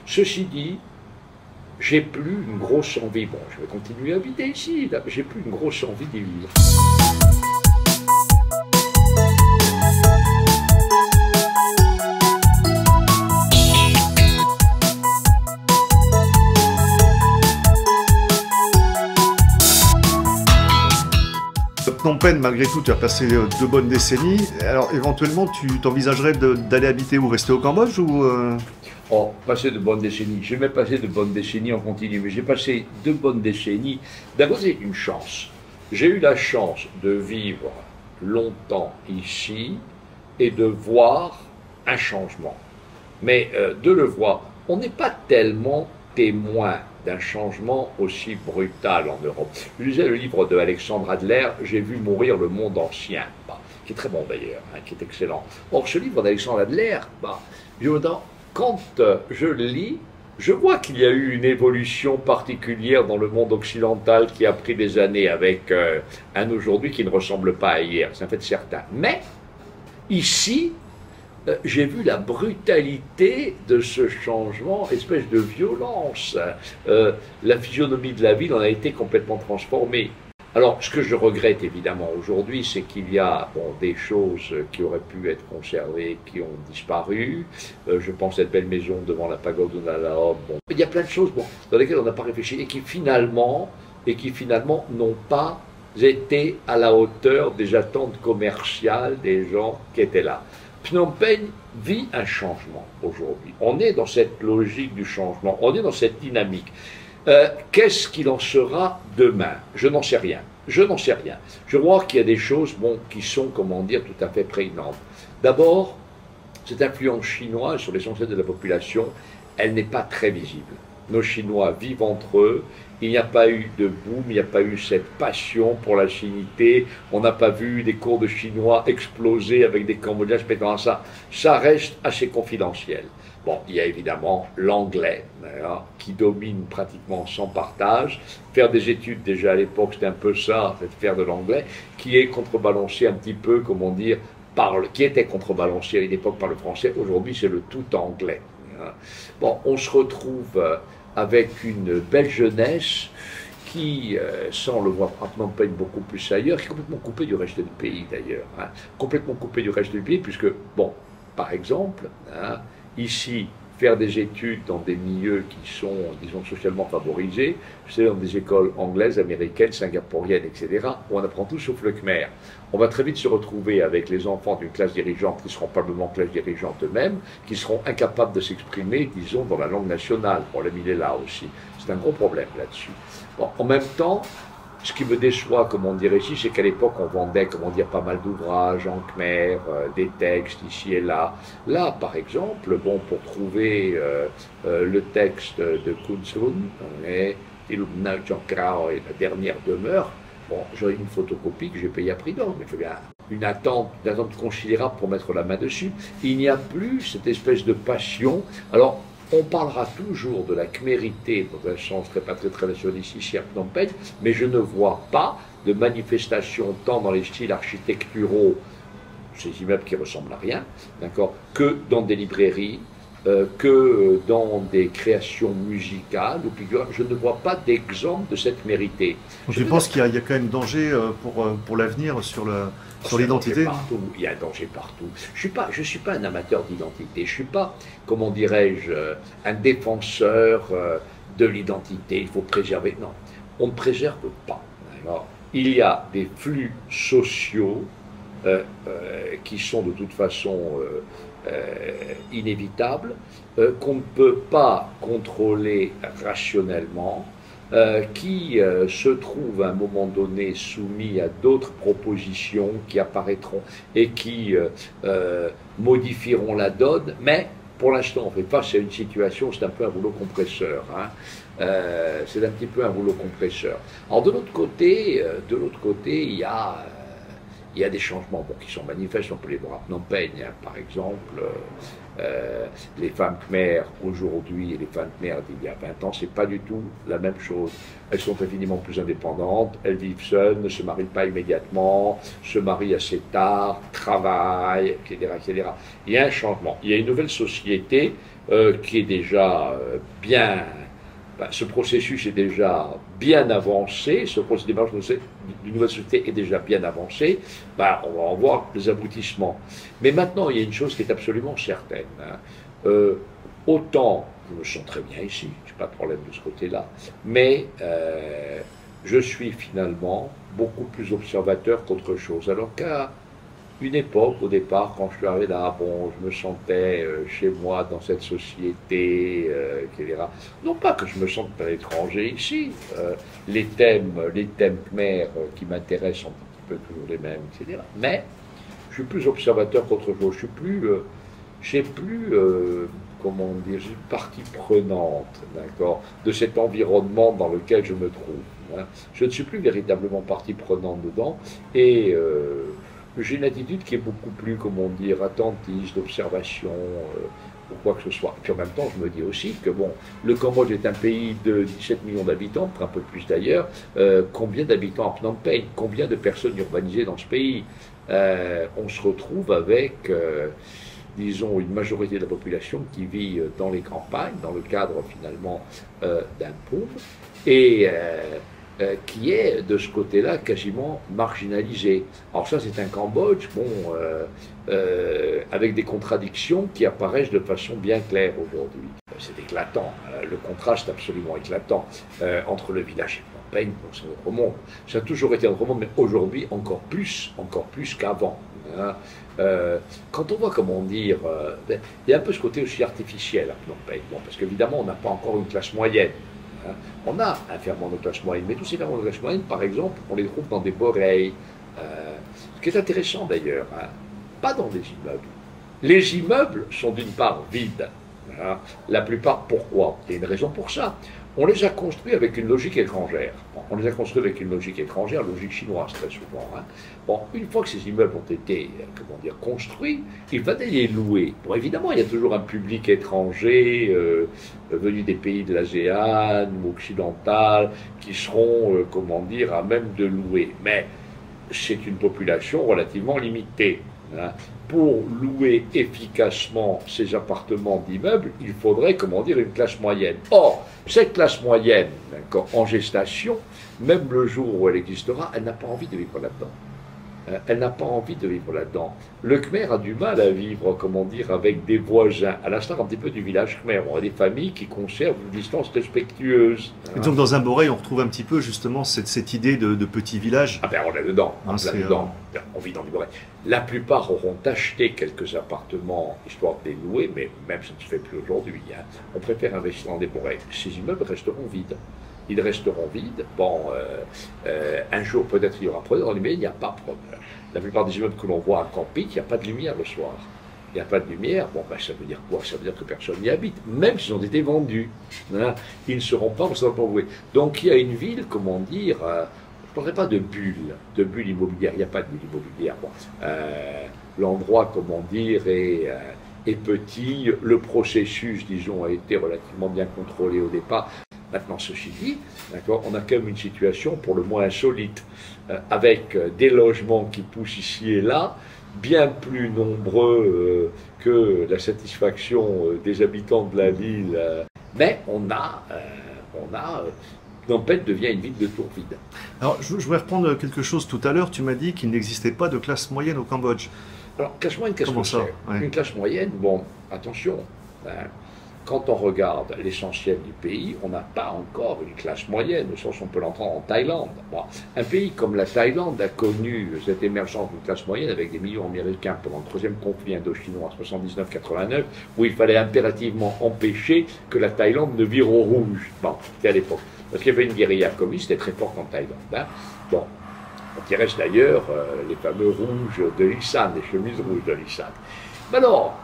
Ceci dit, j'ai plus une grosse envie, bon, je vais continuer à habiter ici, là, mais j'ai plus une grosse envie d'y vivre. Phnom Penh, malgré tout, tu as passé 2 bonnes décennies. Alors, éventuellement, tu t'envisagerais d'aller habiter ou rester au Cambodge ou Oh, passer de bonnes décennies. J'ai même passé de bonnes décennies en continu, mais j'ai passé 2 bonnes décennies. D'abord, c'est une chance. J'ai eu la chance de vivre longtemps ici et de voir un changement. Mais de le voir, on n'est pas tellement témoin d'un changement aussi brutal en Europe. Je lisais le livre de Alexandre Adler, J'ai vu mourir le monde ancien, qui est très bon d'ailleurs, qui est excellent. Or, ce livre d'Alexandre Adler, quand je le lis, je vois qu'il y a eu une évolution particulière dans le monde occidental qui a pris des années avec un aujourd'hui qui ne ressemble pas à hier, c'est un fait certain. Mais, ici, j'ai vu la brutalité de ce changement, espèce de violence. La physionomie de la ville en a été complètement transformée. Alors, ce que je regrette évidemment aujourd'hui, c'est qu'il y a des choses qui auraient pu être conservées, qui ont disparu. Je pense à cette belle maison devant la pagode de Nalaop. Il y a plein de choses dans lesquelles on n'a pas réfléchi et qui finalement n'ont pas été à la hauteur des attentes commerciales des gens qui étaient là. Phnom Penh vit un changement aujourd'hui. On est dans cette logique du changement, on est dans cette dynamique. Qu'est-ce qu'il en sera demain? Je n'en sais rien. Je n'en sais rien. Je vois qu'il y a des choses qui sont, comment dire, tout à fait prégnantes. D'abord, cette influence chinoise sur l'essentiel de la population, elle n'est pas très visible. Nos Chinois vivent entre eux, il n'y a pas eu de boom, il n'y a pas eu cette passion pour la chinité, on n'a pas vu des cours de chinois exploser avec des Cambodgiens spectatant ça. Ça reste assez confidentiel. Bon, il y a évidemment l'anglais qui domine pratiquement sans partage. Faire des études, déjà à l'époque, c'était un peu ça, faire de l'anglais, qui est contrebalancé un petit peu, comment dire, qui était contrebalancé à l'époque par le français. Aujourd'hui, c'est le tout anglais. Bon, on se retrouve avec une belle jeunesse qui, sans le voir à Phnom Penh beaucoup plus ailleurs, qui est complètement coupée du reste du pays d'ailleurs. Complètement coupée du reste du pays, puisque, bon, par exemple, ici, faire des études dans des milieux qui sont, disons, socialement favorisés, c'est dans des écoles anglaises, américaines, singapouriennes, etc., où on apprend tout sauf le khmer. On va très vite se retrouver avec les enfants d'une classe dirigeante qui seront probablement classe dirigeante eux-mêmes, qui seront incapables de s'exprimer, disons, dans la langue nationale. Le problème, il est là aussi. C'est un gros problème là-dessus. Bon, en même temps, ce qui me déçoit, comme on dirait ici, c'est qu'à l'époque, on vendait, comment dire, pas mal d'ouvrages en khmer, des textes ici et là. Là, par exemple, bon, pour trouver le texte de Kun Sun, Tilumna Jankra et la dernière demeure, bon, j'aurais une photocopie que j'ai payée à prix d'or, mais il faut bien une attente considérable pour mettre la main dessus. Il n'y a plus cette espèce de passion. Alors, on parlera toujours de la khmérité dans un sens très nationaliste ici à Phnom Penh, mais je ne vois pas de manifestation tant dans les styles architecturaux, ces immeubles qui ressemblent à rien, d'accord, que dans des librairies, que dans des créations musicales ou figurales. Je ne vois pas d'exemple de cette khmérité. Je pense qu'il y a quand même danger pour l'avenir sur l'identité. Il y a un danger partout. Je suis pas un amateur d'identité. Je suis pas, comment dirais-je, un défenseur de l'identité. Il faut préserver. Non, on ne préserve pas. Alors, il y a des flux sociaux qui sont de toute façon inévitables, qu'on ne peut pas contrôler rationnellement, qui se trouvent à un moment donné soumis à d'autres propositions qui apparaîtront et qui modifieront la donne, mais pour l'instant on fait face à une situation, c'est un peu un rouleau compresseur, c'est un petit peu un rouleau compresseur. Alors de l'autre côté, il y a des changements qui sont manifestes, on peut les voir à Phnom Penh, par exemple, Les femmes khmères aujourd'hui et les femmes khmères d'il y a 20 ans, c'est pas du tout la même chose. Elles sont infiniment plus indépendantes, elles vivent seules, ne se marient pas immédiatement, se marient assez tard, travaillent, etc., etc. Il y a un changement. Il y a une nouvelle société qui est déjà bien... ce processus est déjà bien avancé, ce processus d'une nouvelle société est déjà bien avancé, on va en voir les aboutissements. Mais maintenant, il y a une chose qui est absolument certaine. Autant, je me sens très bien ici, je n'ai pas de problème de ce côté-là, mais je suis finalement beaucoup plus observateur qu'autre chose. Alors qu'à une époque, au départ, quand je suis arrivé là, bon, je me sentais chez moi dans cette société, etc. Non pas que je me sente pas étranger ici. Les thèmes khmers qui m'intéressent sont un petit peu toujours les mêmes, etc. Mais je suis plus observateur qu'autre chose. J'ai plus, comment dire, une partie prenante, d'accord, de cet environnement dans lequel je me trouve. Hein. Je ne suis plus véritablement partie prenante dedans et j'ai une attitude qui est beaucoup plus, comment dire, attentiste, d'observation, ou quoi que ce soit. Et puis en même temps, je me dis aussi que, bon, le Cambodge est un pays de 17 millions d'habitants, un peu plus d'ailleurs. Combien d'habitants à Phnom Penh? Combien de personnes urbanisées dans ce pays? On se retrouve avec, disons, une majorité de la population qui vit dans les campagnes, dans le cadre, finalement, d'un pauvre, et qui est de ce côté-là quasiment marginalisé. Alors ça, c'est un Cambodge, bon, avec des contradictions qui apparaissent de façon bien claire aujourd'hui. C'est éclatant, le contraste absolument éclatant entre le village et Phnom Penh, bon, c'est notre monde. Ça a toujours été notre monde, mais aujourd'hui encore plus qu'avant. Hein. Quand on voit, comment dire, il y a un peu ce côté aussi artificiel à Phnom Penh, bon, parce qu'évidemment, on n'a pas encore une classe moyenne. On a un ferment de classe moyenne, mais tous ces ferments de classe moyenne, par exemple, on les trouve dans des boreilles. Ce qui est intéressant d'ailleurs, hein, pas dans des immeubles. Les immeubles sont d'une part vides. Hein, la plupart, pourquoi? Il y a une raison pour ça. On les a construits avec une logique étrangère. Bon, on les a construits avec une logique étrangère, logique chinoise très souvent. Hein. Bon, une fois que ces immeubles ont été, comment dire, construits, il fallait les louer. Bon, évidemment, il y a toujours un public étranger venu des pays de l'ASEAN ou occidental qui seront, comment dire, à même de louer. Mais c'est une population relativement limitée. Hein. Pour louer efficacement ces appartements d'immeubles, il faudrait, comment dire, une classe moyenne. Or, cette classe moyenne, en gestation, même le jour où elle existera, elle n'a pas envie de vivre là-dedans. Elle n'a pas envie de vivre là-dedans. Le Khmer a du mal à vivre, comment dire, avec des voisins, à l'instar un petit peu du village Khmer. On a des familles qui conservent une distance respectueuse. Et donc dans un Borei, on retrouve un petit peu justement cette idée de petit village. Ah ben on est dedans, on vit dans du Borei. La plupart auront acheté quelques appartements, histoire de les louer, mais même ça ne se fait plus aujourd'hui. Hein. On préfère investir dans des Borei. Ces immeubles resteront vides. Ils resteront vides. Bon, un jour peut-être il y aura problème, mais il n'y a pas de problème. La plupart des immeubles que l'on voit à Camping, il n'y a pas de lumière le soir. Il n'y a pas de lumière, bon, ben, ça veut dire quoi? Ça veut dire que personne n'y habite, même s'ils ont été vendus. Hein. Ils ne seront pas loués. Donc il y a une ville, comment dire, je ne parlerai pas de bulles immobilières, il n'y a pas de bulles immobilières. Bon. L'endroit, comment dire, est petit, le processus, disons, a été relativement bien contrôlé au départ. Maintenant, ceci dit, on a quand même une situation pour le moins insolite, avec des logements qui poussent ici et là, bien plus nombreux que la satisfaction des habitants de la ville. Mais Phnom Penh devient une ville de tours vides. Alors, je voudrais reprendre quelque chose tout à l'heure. Tu m'as dit qu'il n'existait pas de classe moyenne au Cambodge. Alors, classe moyenne, qu'est-ce que c'est? Ouais. Une classe moyenne, bon, attention, quand on regarde l'essentiel du pays, on n'a pas encore une classe moyenne, au sens où on peut l'entendre en Thaïlande. Bon, un pays comme la Thaïlande a connu cette émergence d'une classe moyenne avec des millions américains pendant le troisième conflit indo-chinois en 79-89, où il fallait impérativement empêcher que la Thaïlande ne vire au rouge. Bon, c'était à l'époque. Parce qu'il y avait une guérilla communiste très forte en Thaïlande. Hein. Bon, qui reste d'ailleurs les fameux rouges de l'Isan, les chemises rouges de l'Isan. Mais alors,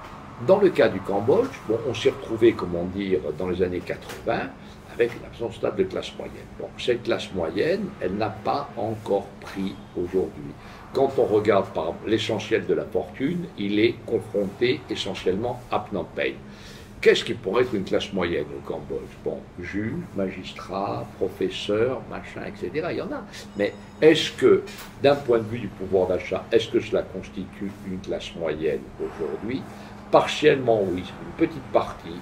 Dans le cas du Cambodge, bon, on s'est retrouvé, comment dire, dans les années 80, avec une absence stable de classe moyenne. Bon, cette classe moyenne, elle n'a pas encore pris aujourd'hui. Quand on regarde par l'essentiel de la fortune, il est confronté essentiellement à Phnom Penh. Qu'est-ce qui pourrait être une classe moyenne au Cambodge? Bon, juge, magistrat, professeur, machin, etc. Il y en a. Mais est-ce que, d'un point de vue du pouvoir d'achat, est-ce que cela constitue une classe moyenne aujourd'hui? Partiellement, oui, c'est une petite partie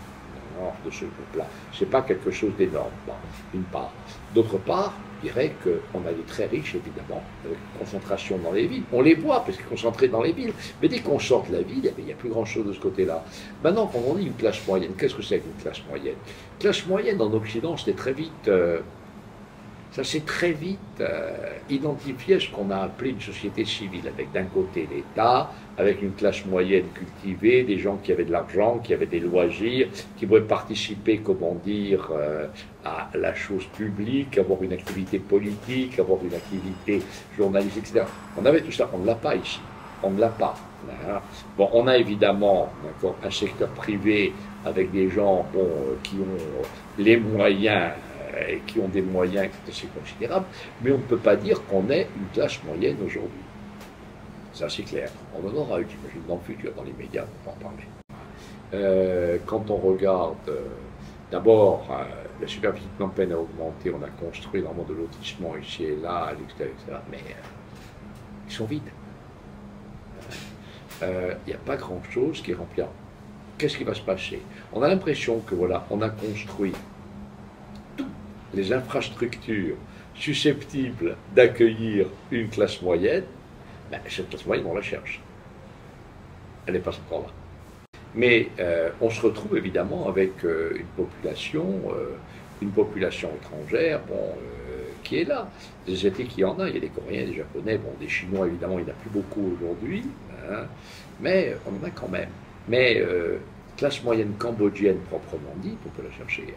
de ce groupe-là. Ce n'est pas quelque chose d'énorme, bon, d'une part. D'autre part, je dirais qu'on a des très riches, évidemment, avec une concentration dans les villes. On les voit, parce qu'ils sont concentrés dans les villes. Mais dès qu'on sort de la ville, il n'y a plus grand-chose de ce côté-là. Maintenant, quand on dit une classe moyenne, qu'est-ce que c'est qu'une classe moyenne? Classe moyenne, en Occident, c'était très vite... ça s'est très vite identifié à ce qu'on a appelé une société civile, avec d'un côté l'État, avec une classe moyenne cultivée, des gens qui avaient de l'argent, qui avaient des loisirs, qui pouvaient participer, comment dire, à la chose publique, avoir une activité politique, avoir une activité journalistique, etc. On avait tout ça, on ne l'a pas ici, on ne l'a pas. Bon, on a évidemment un secteur privé avec des gens bon, qui ont les moyens, et qui ont des moyens assez considérables, mais on ne peut pas dire qu'on est une classe moyenne aujourd'hui. Ça, c'est clair. On en aura une, j'imagine, dans le futur, dans les médias, on va en parler. Quand on regarde, d'abord, la superficie de Phnom Penh a augmenté, on a construit énormément de lotissements ici et là, à l'extérieur, etc., mais ils sont vides. Il n'y a pas grand-chose qui est rempli. Qu'est-ce qui va se passer? On a l'impression que, voilà, on a construit les infrastructures susceptibles d'accueillir une classe moyenne, ben, cette classe moyenne, on la cherche. Elle n'est pas encore là. Mais on se retrouve évidemment avec une population étrangère bon, qui est là. Des étés qu'il y en a, il y a des Coréens, des Japonais, bon, des Chinois évidemment, il n'y en a plus beaucoup aujourd'hui, hein, mais on en a quand même. Mais classe moyenne cambodgienne proprement dite, on peut la chercher.